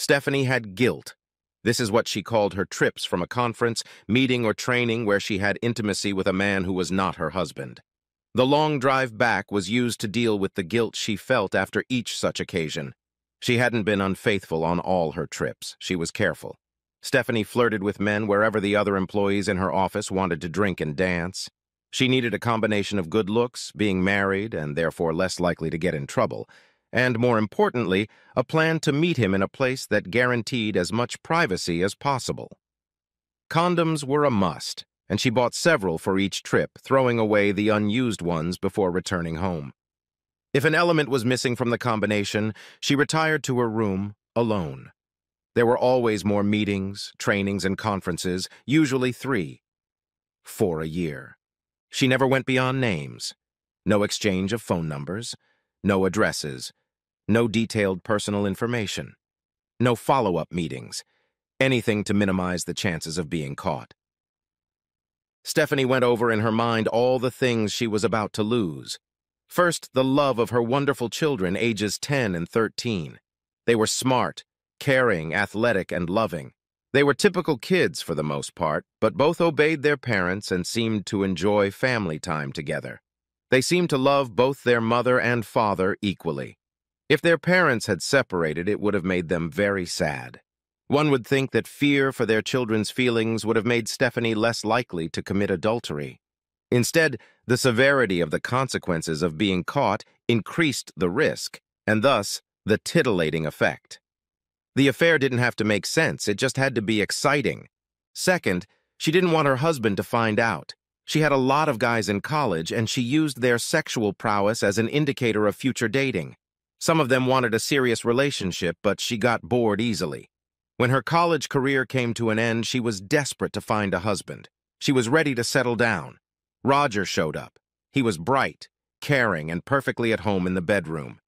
Stephanie had guilt. This is what she called her trips from a conference, meeting, or training where she had intimacy with a man who was not her husband. The long drive back was used to deal with the guilt she felt after each such occasion. She hadn't been unfaithful on all her trips. She was careful. Stephanie flirted with men wherever the other employees in her office wanted to drink and dance. She needed a combination of good looks, being married, and therefore less likely to get in trouble, and, more importantly, a plan to meet him in a place that guaranteed as much privacy as possible. Condoms were a must, and she bought several for each trip, throwing away the unused ones before returning home. If an element was missing from the combination, she retired to her room alone. There were always more meetings, trainings, and conferences, usually 3, 4 a year. She never went beyond names. No exchange of phone numbers, no addresses, no detailed personal information, no follow-up meetings, anything to minimize the chances of being caught. Stephanie went over in her mind all the things she was about to lose. First, the love of her wonderful children, ages 10 and 13. They were smart, caring, athletic, and loving. They were typical kids for the most part, but both obeyed their parents and seemed to enjoy family time together. They seemed to love both their mother and father equally. If their parents had separated, it would have made them very sad. One would think that fear for their children's feelings would have made Stephanie less likely to commit adultery. Instead, the severity of the consequences of being caught increased the risk, and thus the titillating effect. The affair didn't have to make sense, it just had to be exciting. Second, she didn't want her husband to find out. She had a lot of guys in college, and she used their sexual prowess as an indicator of future dating. Some of them wanted a serious relationship, but she got bored easily. When her college career came to an end, she was desperate to find a husband. She was ready to settle down. Roger showed up. He was bright, caring, and perfectly at home in the bedroom.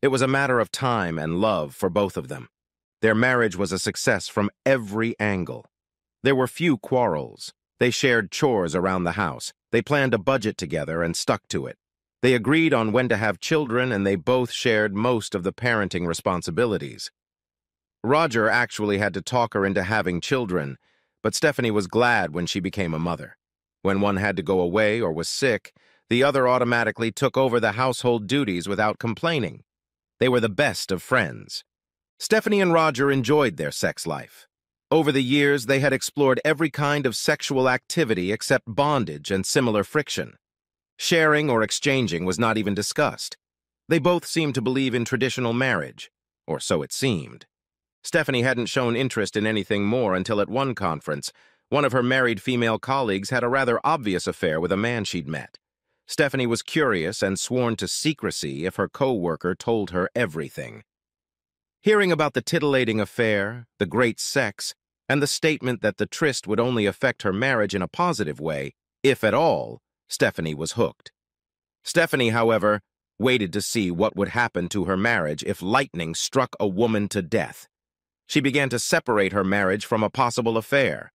It was a matter of time and love for both of them. Their marriage was a success from every angle. There were few quarrels. They shared chores around the house. They planned a budget together and stuck to it. They agreed on when to have children, and they both shared most of the parenting responsibilities. Roger actually had to talk her into having children, but Stephanie was glad when she became a mother. When one had to go away or was sick, the other automatically took over the household duties without complaining. They were the best of friends. Stephanie and Roger enjoyed their sex life. Over the years, they had explored every kind of sexual activity except bondage and similar friction. Sharing or exchanging was not even discussed. They both seemed to believe in traditional marriage, or so it seemed. Stephanie hadn't shown interest in anything more until at one conference, one of her married female colleagues had a rather obvious affair with a man she'd met. Stephanie was curious and sworn to secrecy if her co-worker told her everything. Hearing about the titillating affair, the great sex, and the statement that the tryst would only affect her marriage in a positive way, if at all, Stephanie was hooked. Stephanie, however, waited to see what would happen to her marriage if lightning struck a woman to death. She began to separate her marriage from a possible affair.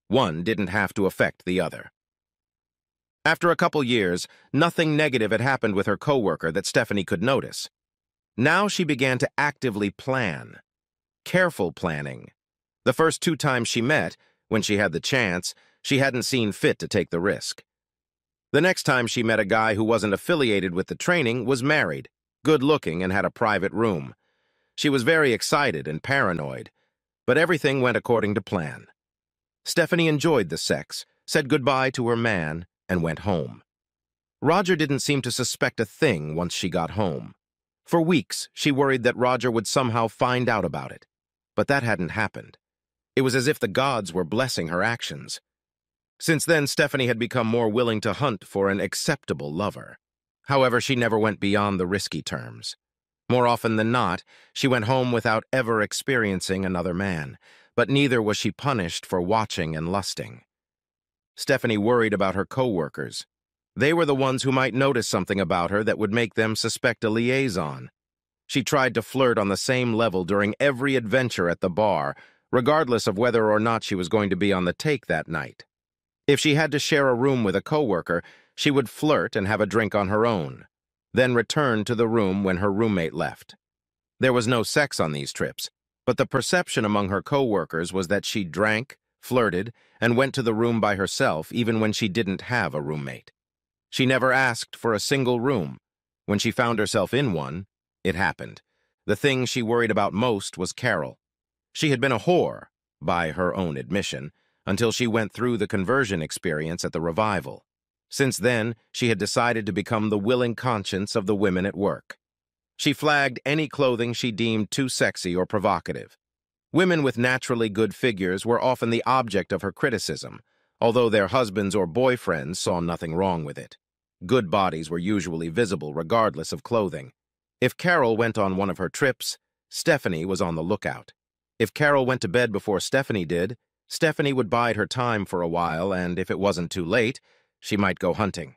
One didn't have to affect the other. After a couple years, nothing negative had happened with her coworker that Stephanie could notice. Now she began to actively plan. Careful planning. The first 2 times she met, when she had the chance, she hadn't seen fit to take the risk. The next time she met a guy who wasn't affiliated with the training, was married, good-looking, and had a private room. She was very excited and paranoid, but everything went according to plan. Stephanie enjoyed the sex, said goodbye to her man, and went home. Roger didn't seem to suspect a thing once she got home. For weeks, she worried that Roger would somehow find out about it, but that hadn't happened. It was as if the gods were blessing her actions. Since then, Stephanie had become more willing to hunt for an acceptable lover. However, she never went beyond the risky terms. More often than not, she went home without ever experiencing another man, but neither was she punished for watching and lusting. Stephanie worried about her co-workers. They were the ones who might notice something about her that would make them suspect a liaison. She tried to flirt on the same level during every adventure at the bar, regardless of whether or not she was going to be on the take that night. If she had to share a room with a coworker, she would flirt and have a drink on her own, then return to the room when her roommate left. There was no sex on these trips, But the perception among her coworkers was that she drank, flirted, and went to the room by herself even when she didn't have a roommate. She never asked for a single room. When she found herself in one, it happened. The thing she worried about most was Carol. She had been a whore, by her own admission, until she went through the conversion experience at the revival. Since then, she had decided to become the willing conscience of the women at work. She flagged any clothing she deemed too sexy or provocative. Women with naturally good figures were often the object of her criticism, although their husbands or boyfriends saw nothing wrong with it. Good bodies were usually visible regardless of clothing. If Carol went on one of her trips, Stephanie was on the lookout. If Carol went to bed before Stephanie did, Stephanie would bide her time for a while, and if it wasn't too late, she might go hunting.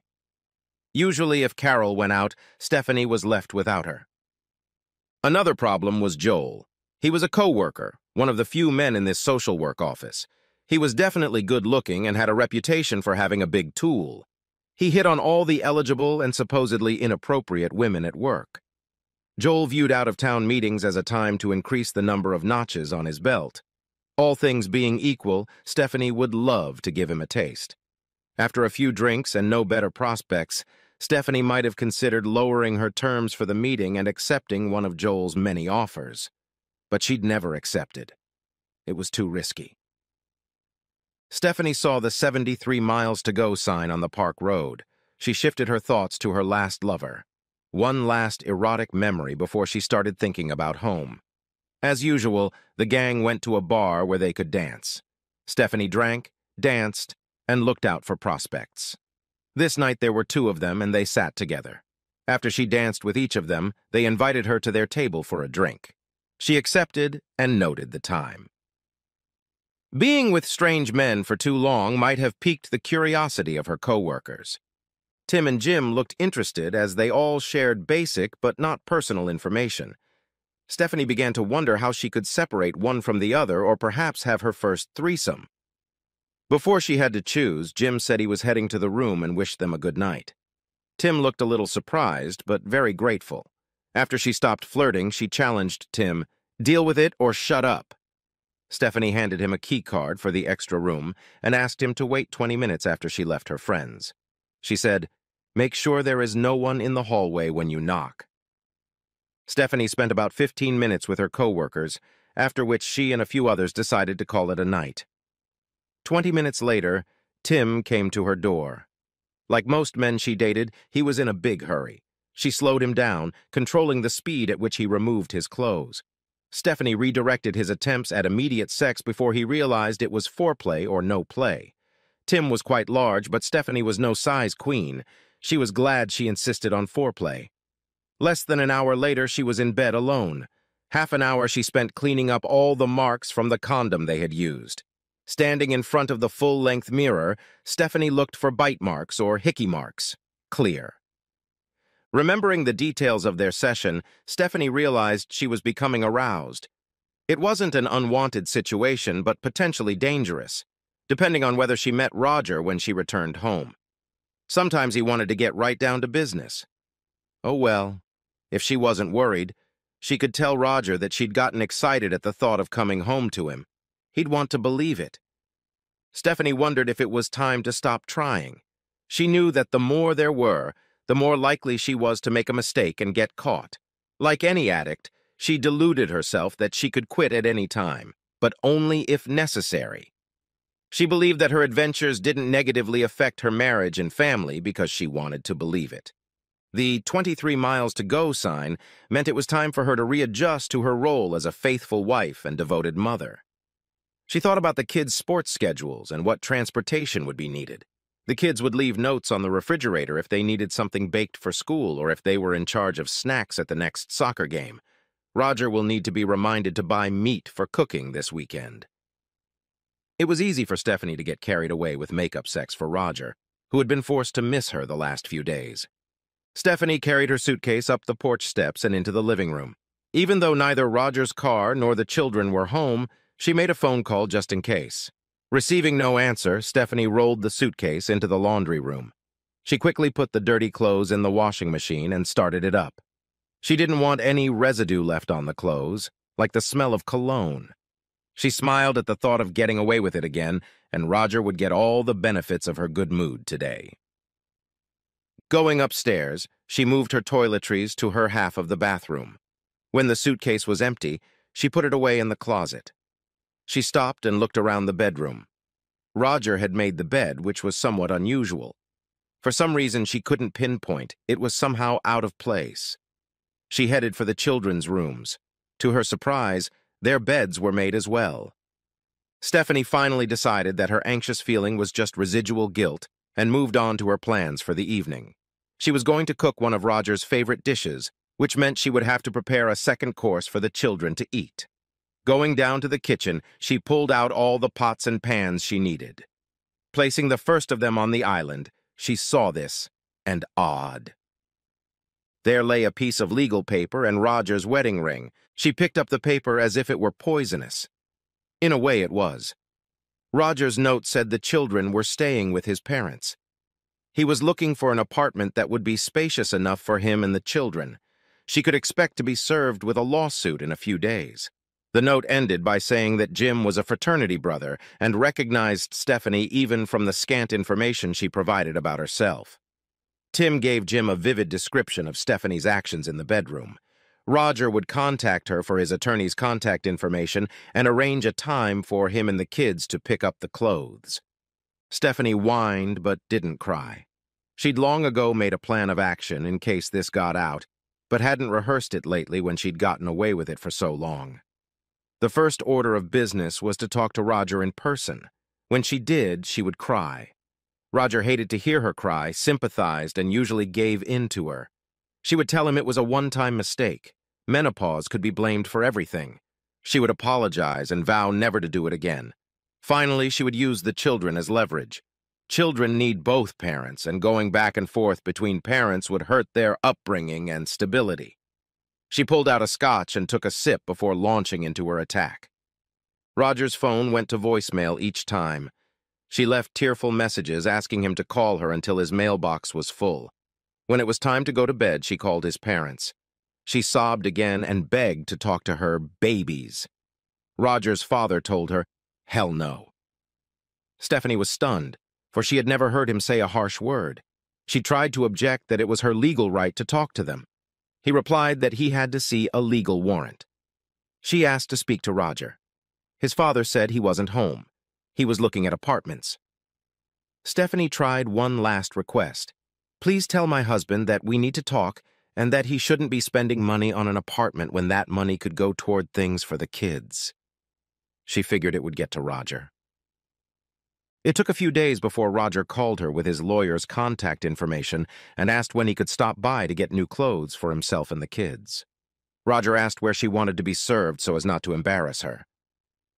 Usually, if Carol went out, Stephanie was left without her. Another problem was Joel. He was a co-worker, one of the few men in this social work office. He was definitely good-looking and had a reputation for having a big tool. He hit on all the eligible and supposedly inappropriate women at work. Joel viewed out-of-town meetings as a time to increase the number of notches on his belt. All things being equal, Stephanie would love to give him a taste. After a few drinks and no better prospects, Stephanie might have considered lowering her terms for the meeting and accepting one of Joel's many offers. But she'd never accepted. It was too risky. Stephanie saw the 73 miles to go sign on the park road. She shifted her thoughts to her last lover. One last erotic memory before she started thinking about home. As usual, the gang went to a bar where they could dance. Stephanie drank, danced, and looked out for prospects. This night there were two of them, and they sat together. After she danced with each of them, they invited her to their table for a drink. She accepted and noted the time. Being with strange men for too long might have piqued the curiosity of her coworkers. Tim and Jim looked interested as they all shared basic but not personal information. Stephanie began to wonder how she could separate one from the other or perhaps have her first threesome. Before she had to choose, Jim said he was heading to the room and wished them a good night. Tim looked a little surprised, but very grateful. After she stopped flirting, she challenged Tim, "Deal with it or shut up." Stephanie handed him a key card for the extra room and asked him to wait 20 minutes after she left her friends. She said, "Make sure there is no one in the hallway when you knock." Stephanie spent about 15 minutes with her coworkers, after which she and a few others decided to call it a night. 20 minutes later, Tim came to her door. Like most men she dated, he was in a big hurry. She slowed him down, controlling the speed at which he removed his clothes. Stephanie redirected his attempts at immediate sex before he realized it was foreplay or no play. Tim was quite large, but Stephanie was no size queen. She was glad she insisted on foreplay. Less than an hour later, she was in bed alone. Half an hour she spent cleaning up all the marks from the condom they had used. Standing in front of the full-length mirror, Stephanie looked for bite marks or hickey marks. Clear. Remembering the details of their session, Stephanie realized she was becoming aroused. It wasn't an unwanted situation, but potentially dangerous, depending on whether she met Roger when she returned home. Sometimes he wanted to get right down to business. Oh well, if she wasn't worried, she could tell Roger that she'd gotten excited at the thought of coming home to him. He'd want to believe it. Stephanie wondered if it was time to stop trying. She knew that the more there were, the more likely she was to make a mistake and get caught. Like any addict, she deluded herself that she could quit at any time, but only if necessary. She believed that her adventures didn't negatively affect her marriage and family because she wanted to believe it. The 23 miles to go sign meant it was time for her to readjust to her role as a faithful wife and devoted mother. She thought about the kids' sports schedules and what transportation would be needed. The kids would leave notes on the refrigerator if they needed something baked for school or if they were in charge of snacks at the next soccer game. Roger will need to be reminded to buy meat for cooking this weekend. It was easy for Stephanie to get carried away with makeup sex for Roger, who had been forced to miss her the last few days. Stephanie carried her suitcase up the porch steps and into the living room. Even though neither Roger's car nor the children were home, she made a phone call just in case. Receiving no answer, Stephanie rolled the suitcase into the laundry room. She quickly put the dirty clothes in the washing machine and started it up. She didn't want any residue left on the clothes. like the smell of cologne. She smiled at the thought of getting away with it again, and Roger would get all the benefits of her good mood today. Going upstairs, she moved her toiletries to her half of the bathroom. When the suitcase was empty, she put it away in the closet. She stopped and looked around the bedroom. Roger had made the bed, which was somewhat unusual. For some reason she couldn't pinpoint, it was somehow out of place. She headed for the children's rooms. To her surprise, their beds were made as well. Stephanie finally decided that her anxious feeling was just residual guilt and moved on to her plans for the evening. She was going to cook one of Roger's favorite dishes, which meant she would have to prepare a second course for the children to eat. Going down to the kitchen, she pulled out all the pots and pans she needed. Placing the first of them on the island, she saw this, and awed. There lay a piece of legal paper and Roger's wedding ring. She picked up the paper as if it were poisonous. In a way, it was. Roger's note said the children were staying with his parents. He was looking for an apartment that would be spacious enough for him and the children. She could expect to be served with a lawsuit in a few days. The note ended by saying that Jim was a fraternity brother and recognized Stephanie even from the scant information she provided about herself. Tim gave Jim a vivid description of Stephanie's actions in the bedroom. Roger would contact her for his attorney's contact information and arrange a time for him and the kids to pick up the clothes. Stephanie whined but didn't cry. She'd long ago made a plan of action in case this got out, but hadn't rehearsed it lately when she'd gotten away with it for so long. The first order of business was to talk to Roger in person. When she did, she would cry. Roger hated to hear her cry, sympathized, and usually gave in to her. She would tell him it was a one-time mistake. Menopause could be blamed for everything. She would apologize and vow never to do it again. Finally, she would use the children as leverage. Children need both parents, and going back and forth between parents would hurt their upbringing and stability. She pulled out a scotch and took a sip before launching into her attack. Roger's phone went to voicemail each time. She left tearful messages asking him to call her until his mailbox was full. When it was time to go to bed, she called his parents. She sobbed again and begged to talk to her babies. Roger's father told her, "Hell no." Stephanie was stunned, for she had never heard him say a harsh word. She tried to object that it was her legal right to talk to them. He replied that he had to see a legal warrant. She asked to speak to Roger. His father said he wasn't home. He was looking at apartments. Stephanie tried one last request. "Please tell my husband that we need to talk and that he shouldn't be spending money on an apartment when that money could go toward things for the kids." She figured it would get to Roger. It took a few days before Roger called her with his lawyer's contact information and asked when he could stop by to get new clothes for himself and the kids. Roger asked where she wanted to be served so as not to embarrass her.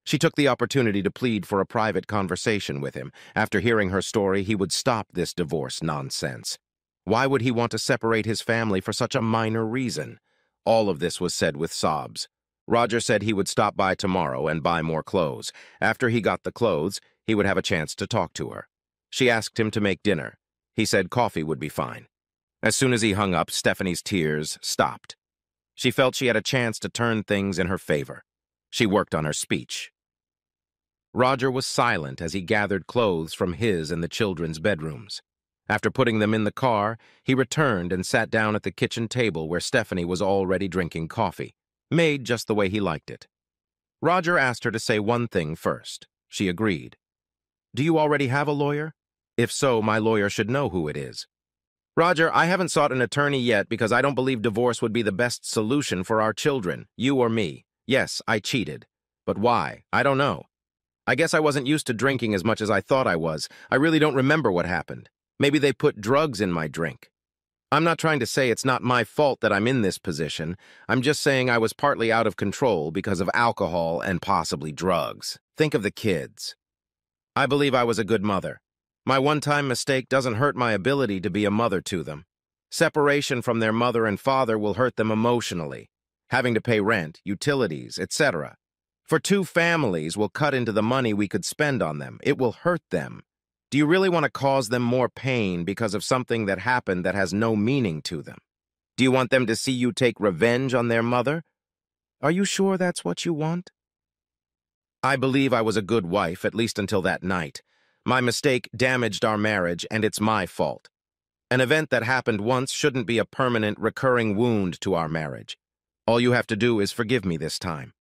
She took the opportunity to plead for a private conversation with him. After hearing her story, he would stop this divorce nonsense. Why would he want to separate his family for such a minor reason? All of this was said with sobs. Roger said he would stop by tomorrow and buy more clothes. After he got the clothes, he would have a chance to talk to her. She asked him to make dinner. He said coffee would be fine. As soon as he hung up, Stephanie's tears stopped. She felt she had a chance to turn things in her favor. She worked on her speech. Roger was silent as he gathered clothes from his and the children's bedrooms. After putting them in the car, he returned and sat down at the kitchen table where Stephanie was already drinking coffee, made just the way he liked it. Roger asked her to say one thing first. She agreed. "Do you already have a lawyer? If so, my lawyer should know who it is." "Roger, I haven't sought an attorney yet because I don't believe divorce would be the best solution for our children, you or me. Yes, I cheated. But why? I don't know. I guess I wasn't used to drinking as much as I thought I was. I really don't remember what happened. Maybe they put drugs in my drink. I'm not trying to say it's not my fault that I'm in this position. I'm just saying I was partly out of control because of alcohol and possibly drugs. Think of the kids. I believe I was a good mother. My one-time mistake doesn't hurt my ability to be a mother to them. Separation from their mother and father will hurt them emotionally. Having to pay rent, utilities, etc. For two families will cut into the money we could spend on them. It will hurt them. Do you really want to cause them more pain because of something that happened that has no meaning to them? Do you want them to see you take revenge on their mother? Are you sure that's what you want? I believe I was a good wife, at least until that night. My mistake damaged our marriage, and it's my fault. An event that happened once shouldn't be a permanent, recurring wound to our marriage. All you have to do is forgive me this time.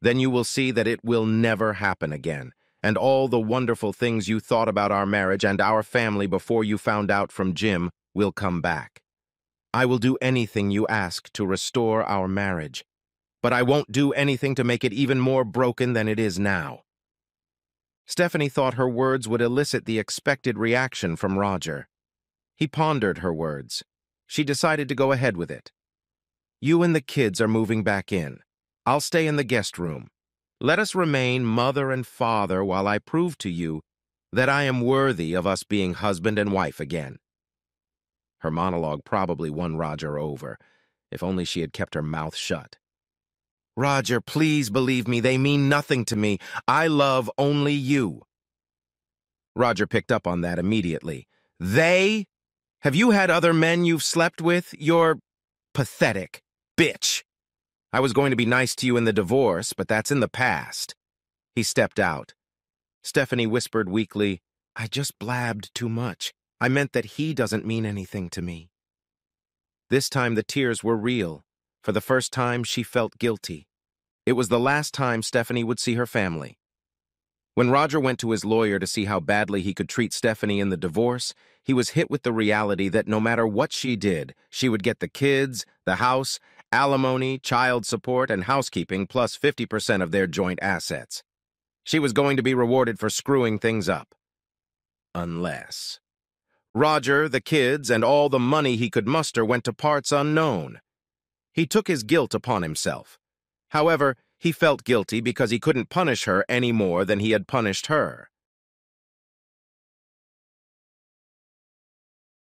Then you will see that it will never happen again, and all the wonderful things you thought about our marriage and our family before you found out from Jim will come back. I will do anything you ask to restore our marriage, but I won't do anything to make it even more broken than it is now. Stephanie thought her words would elicit the expected reaction from Roger. He pondered her words. She decided to go ahead with it. You and the kids are moving back in. I'll stay in the guest room. Let us remain mother and father while I prove to you that I am worthy of us being husband and wife again. Her monologue probably won Roger over, if only she had kept her mouth shut. Roger, please believe me, they mean nothing to me. I love only you. Roger picked up on that immediately. They? Have you had other men you've slept with? You're pathetic. Bitch. I was going to be nice to you in the divorce, but that's in the past. He stepped out. Stephanie whispered weakly, I just blabbed too much. I meant that he doesn't mean anything to me. This time the tears were real. For the first time, she felt guilty. It was the last time Stephanie would see her family. When Roger went to his lawyer to see how badly he could treat Stephanie in the divorce, he was hit with the reality that no matter what she did, she would get the kids, the house, alimony, child support, and housekeeping plus 50% of their joint assets. She was going to be rewarded for screwing things up. Unless Roger, the kids, and all the money he could muster went to parts unknown. He took his guilt upon himself. However, he felt guilty because he couldn't punish her any more than he had punished her.